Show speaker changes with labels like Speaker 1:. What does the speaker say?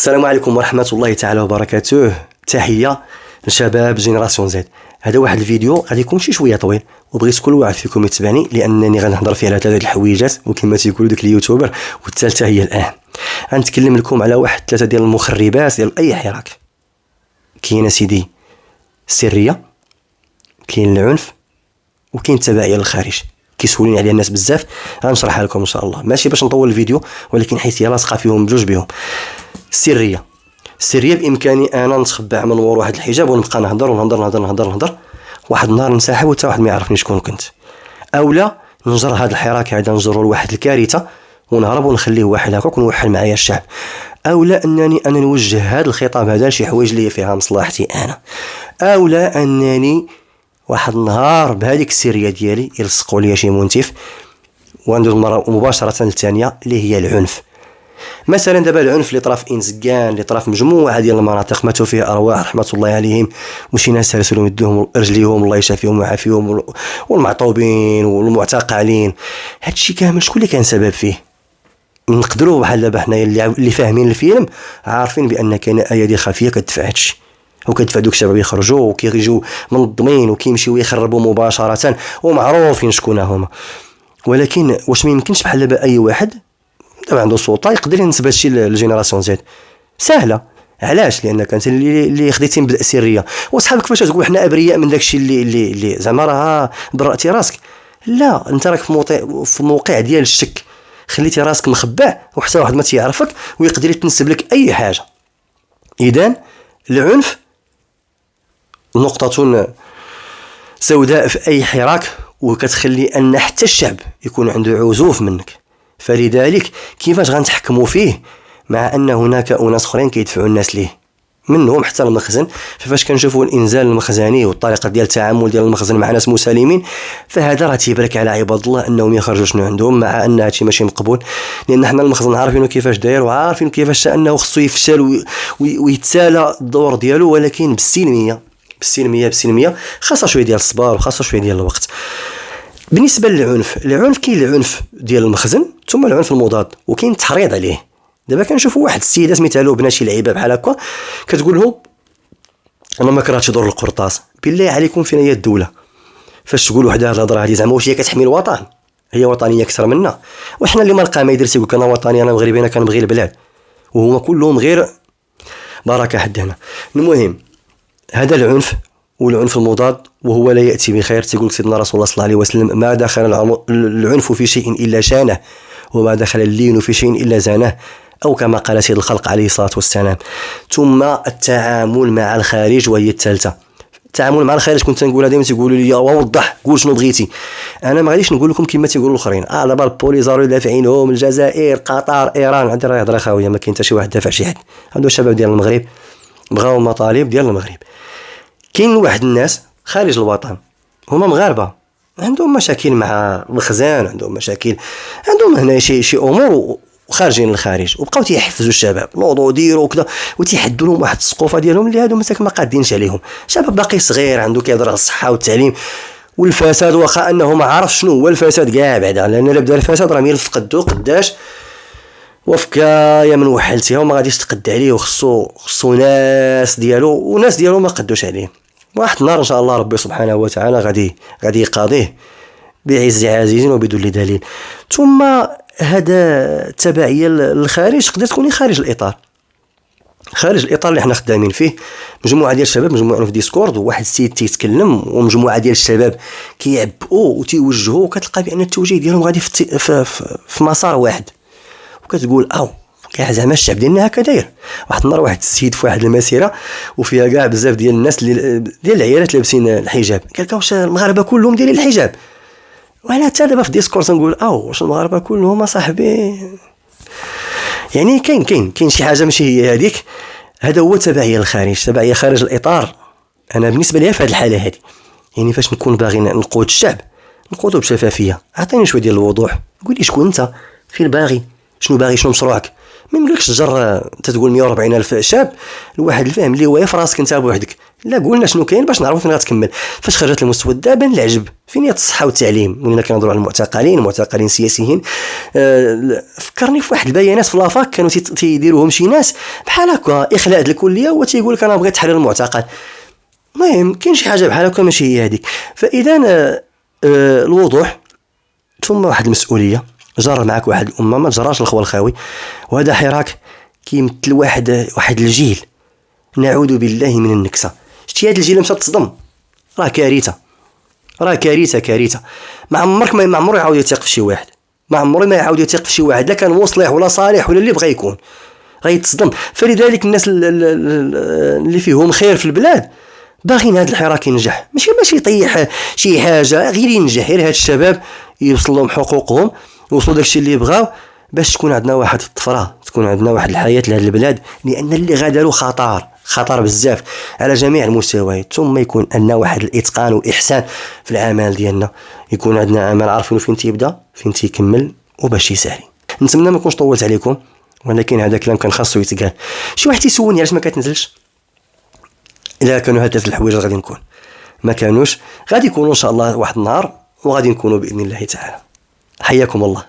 Speaker 1: السلام عليكم ورحمة الله تعالى وبركاته. تحية لشباب جينيراسيون زد. هذا واحد الفيديو غادي يكون شي شويه طويل، وبغيت كل واحد فيكم يتبعني لانني غنهضر فيه على ثلاثه الحويجات، وكما تيقولوا داك اليوتيوبر والثالثه هي الاهم. غنتكلم لكم على واحد ثلاثه ديال المخربات ديال اي حراك. كاين سيدي السريه، كاين العنف، وكاين التبعيه للخارج. كيسولوني عليها الناس بزاف، غنشرحها لكم ان شاء الله، ماشي باش نطول الفيديو ولكن حيت هي لاصقه فيهم بجوج بهم. السريه بامكاني انا نتخبع من ورا واحد الحجاب ونبقى نهضر واحد النهار نساحب وتا واحد ما يعرفني شكون كنت، اولا نجر هذا الحراك هذا نجرو لواحد الكارثه ونهرب ونخليه واحد هكاك ونوحل معايا الشعب، اولا انني انا نوجه هذا الخطاب هذا لشي حوايج اللي فيها مصلحتي انا، اولا انني واحد النهار بهذيك السريه ديالي يلصقوا لي شي منتف وندوز مباشره للثانيه اللي هي العنف. مثلا دابا العنف اللي طرف انسكان، اللي طرف مجموعه ديال المناطق ماتوا فيه ارواح رحمه الله عليهم، وشي ناس سلسلوا يدوهم رجليهم الله يشافيهم ويعافيهم، والمعطوبين والمعتقلين، هادشي كامل شكون اللي كان سبب فيه؟ نقدروا بحال دابا حنايا اللي فاهمين الفيلم عارفين بان كاين ايادي خفيه كتدفع هادشي، وكتدفع دوك الشباب يخرجوا وكيجيو منظمين وكيمشيو يخربوا مباشره ومعروفين شكون هما. ولكن واش ما يمكنش بحال دابا اي واحد دابا عنده سلطه يقدر ينسب هادشي للجينيراسيون زد؟ سهله. علاش؟ لانك انت اللي خديتي مبدا سريه، وصحابك كيفاش تقول حنا ابرياء من داكشي اللي زعما راه برأتي راسك؟ لا، انت راك في موقع ديال الشك، خليتي راسك مخبع وحتى واحد ما تيعرفك ويقدر يتنسب لك اي حاجه. اذا العنف نقطه سوداء في اي حراك، وكتخلي ان حتى الشعب يكون عنده عزوف منك. فلذلك كيفاش غنتحكموا فيه مع ان هناك اناس اخرين كيدفعوا الناس ليه منهم حتى المخزن؟ فاش كنشوفوا الانزال المخزني والطريقه ديال التعامل ديال المخزن مع ناس مسالمين، فهذا راه تيبرك على عباد الله انهم يخرجوا شنو عندهم، مع ان هادشي ماشي مقبول، لان حنا المخزن عارفينه كيفاش داير وعارفين كيفاش انه خصو يفشل ويتسالى الدور ديالو، ولكن بالسلميه خاصه شويه ديال الصبر وخاصه شويه ديال الوقت. بالنسبه للعنف كاين العنف ديال المخزن ثم العنف المضاد، وكاين التحريض عليه. دابا كنشوفوا واحد السيدات مثالو بنا شي لعيبه بحال هكا كتقول لهم انا ما كرهتش دور القرطاس، بالله عليكم فين هي الدوله؟ فاش تقول واحد هاد الهضره هادي زعما واش هي كتحمي الوطن؟ هي وطنيه اكثر منا؟ وحنا اللي ما لقى ما يدير تيقول لك انا وطني انا مغربي انا كنبغي البلاد، وهما كلهم غير بركه حد هنا. المهم هذا العنف والعنف المضاد وهو لا يأتي بخير. تقول سيدنا رسول الله صلى الله عليه وسلم ما دخل العنف في شيء إلا شانه، وما دخل اللين في شيء إلا زانه، أو كما قال سيد الخلق عليه الصلاة والسلام. ثم التعامل مع الخارج وهي الثالثة. التعامل مع الخارج كنت نقولها دائما، تقولوا لي وضح قول شنو بغيتي، انا ما غاديش نقول لكم كما تيقولوا الاخرين دابا البوليزاريو دافعينهم الجزائر قطر ايران، عندي راه هضره خاويه، ما كاين حتى شي واحد دافع شي حد. عنده الشباب ديال المغرب بغاو مطالب ديال المغرب. كاين واحد الناس خارج الوطن هما مغاربه عندهم مشاكل مع المخزن، عندهم مشاكل، عندهم هنا شي امور وخارجين للخارج، وبقاو تيحفزوا الشباب نوضوا ديروا وكذا، وتيحدوا لهم واحد السقوفه ديالهم اللي هادو مساك ما قادينش عليهم. شباب باقي صغير عنده كيهضر على الصحه والتعليم والفساد، واخا انه ما عارف شنو هو الفساد كاع بعدا، لان الا بدا الفساد راه ميلف قدو قداش وفكايه من وحلتها وما غاديش تقد عليه، وخصو ناس ديالو ما قدوش عليه. واحد النهار ان شاء الله ربي سبحانه وتعالى غادي يقاضيه بعز عزيز وبذل دليل. ثم هذا التبعيه للخارج تقدر تكون خارج الاطار اللي حنا خدامين فيه. مجموعه ديال الشباب مجموعه في ديسكورد، وواحد السيد تيتكلم ومجموعه ديال الشباب كيعبؤوا وتيوجهوا، وكتلقى بان التوجيه ديالهم غادي في مسار واحد، وكتقول كاع زعما الشعب ديالنا هكا داير. واحد النهار واحد السيد في واحد المسيره وفيها كاع بزاف ديال الناس ديال العيالات لابسين الحجاب، قال لك واش المغاربه كلهم دايرين الحجاب؟ وانا حتى دابا في ديسكورس نقول واش المغاربه كلهم صاحبي؟ يعني كاين شي حاجه ماشي هي هذيك. هذا هو تبعيه الخارج، تبعيه خارج الاطار. انا بالنسبه لي في هذه الحاله هذه، يعني فاش نكون باغي نقود الشعب نقودو بشفافيه، عطيني شويه ديال الوضوح، قول لي شكون انت، فين باغي، شنو باغي، شنو مشروعك. ما نقولكش تجر تتقول 140 الف شاب الواحد الفهم اللي هو في راسك انت بوحدك. لا، قولنا شنو كاين باش نعرفوا فين غتكمل. فاش خرجت المسوده بان العجب فين هي الصحه والتعليم. ولينا كنهضروا على المعتقلين السياسيين. فكرني في واحد البيانات في لافاك كانوا تيديروهم شي ناس بحال هكا اخلاء الكليه، وتيقول لك انا بغيت تحرير المعتقل. المهم كاين شي حاجه بحال هكا ماشي هي هذيك. فاذا الوضوح ثم واحد المسؤوليه. جرى معك واحد الامه ما جراش الخوى الخاوي، وهذا حراك كيمثل واحد الجيل نعوذ بالله من النكسه. شتي هذا الجيل مشى تصدم، راه كارثه، راه كارثه. ما عمره يعاود يثيق في شي واحد، ما عمره ما يعاود يثيق في شي واحد، لا كان مصلح ولا صالح ولا اللي بغى يكون، غيتصدم. فلذلك الناس اللي فيهم خير في البلاد باغيين هذا الحراك ينجح، ماشي يطيح شي حاجه، غير ينجح، غير هاد الشباب يوصل لهم حقوقهم، يوصلوا داكشي اللي بغاو، باش تكون عندنا واحد الطفره، تكون عندنا واحد الحياه لهاد البلاد. لان اللي غادروا خطر بزاف على جميع المستويات. ثم يكون عندنا واحد الاتقان واحسان في العمل ديالنا، يكون عندنا عمل عارفين فين تيبدا فين تيكمل وباش يسالي. نتمنى ما نكونش طولت عليكم، ولكن هذا كلام كان خاصو يتقال. شي واحد تيسولني علاش ما كتنزلش؟ الا كانوا هاد الحوايج غادي نكون، ما كانوش غادي يكونوا ان شاء الله واحد النهار، وغادي نكونوا باذن الله تعالى. حياكم الله.